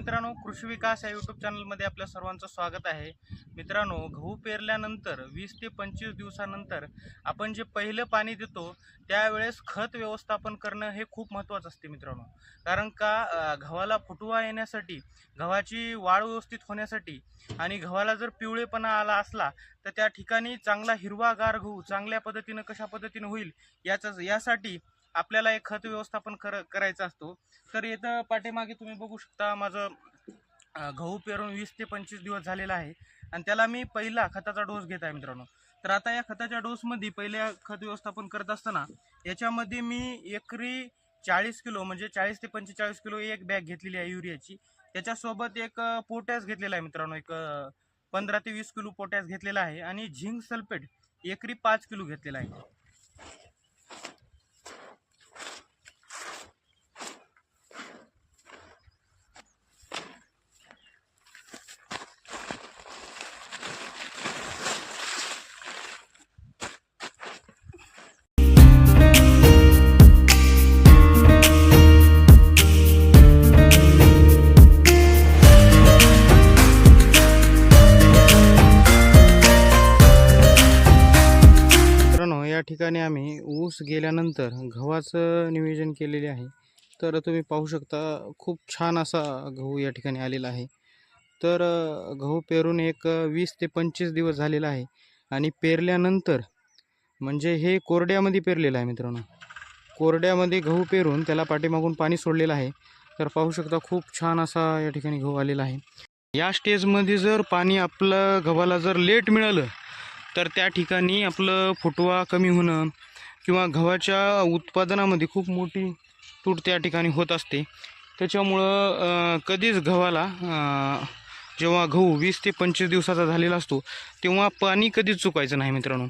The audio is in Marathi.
मित्रांनो, कृषी विकास या यूट्यूब चॅनलमध्ये आपल्या सर्वांचं स्वागत आहे. मित्रांनो, गहू पेरल्यानंतर 20 ते 25 दिवसानंतर आपण जे पहिलं पाणी देतो त्यावेळेस खत व्यवस्थापन करणं हे खूप महत्त्वाचं असते मित्रांनो. कारण का गव्हाला फुटवा येण्यासाठी, गव्हाची वाढ व्यवस्थित होण्यासाठी आणि गव्हाला जर पिवळेपणा आला असला तर त्या ठिकाणी चांगला हिरवागार गहू चांगल्या पद्धतीनं कशा पद्धतीनं होईल यासाठी आपल्याला एक खत व्यवस्थापन करायचं असतो. तर इथं पाठीमागे तुम्ही बघू शकता माझं गहू पेरून 20 ते 25 दिवस झालेला आहे आणि त्याला मी पहिला खताचा डोस घेत आहे मित्रांनो. तर आता या खताच्या डोसमध्ये पहिल्या खत व्यवस्थापन करत असताना याच्यामध्ये मी एकरी 40 किलो म्हणजे 40 ते 45 किलो एक बॅग घेतलेली आहे युरियाची. त्याच्यासोबत एक पोटॅश घेतलेला आहे मित्रांनो, एक 15 ते 20 किलो पोटॅश घेतलेला आहे आणि झिंक सल्फेट एकरी 5 किलो घेतलेला आहे. या ठिकाणी आम्ही ऊस गेल्यानंतर गव्हाचं नियोजन केलेले आहे. तर तुम्ही पाहू शकता खूप छान असा गहू या ठिकाणी आलेला आहे. तर गहू पेरून एक 20 ते 25 दिवस झालेला आहे आणि पेरल्यानंतर म्हणजे हे कोरड्यामध्ये पेरलेलं आहे मित्रांनो. कोरड्यामध्ये गहू पेरून त्याला पाठीमागून पाणी सोडलेलं आहे. तर पाहू शकता खूप छान असा या ठिकाणी गहू आलेला आहे. या स्टेजमध्ये जर पाणी आपलं गव्हाला जर लेट मिळालं तर त्या ठिकाणी आपलं फुटवा कमी होणं किंवा गव्हाच्या उत्पादनामध्ये खूप मोठी तूट त्या ठिकाणी होत असते. त्याच्यामुळं कधीच गव्हाला जेव्हा गहू 20 ते 25 दिवसाचा झालेला असतो तेव्हा पाणी कधीच चुकायचं नाही मित्रांनो.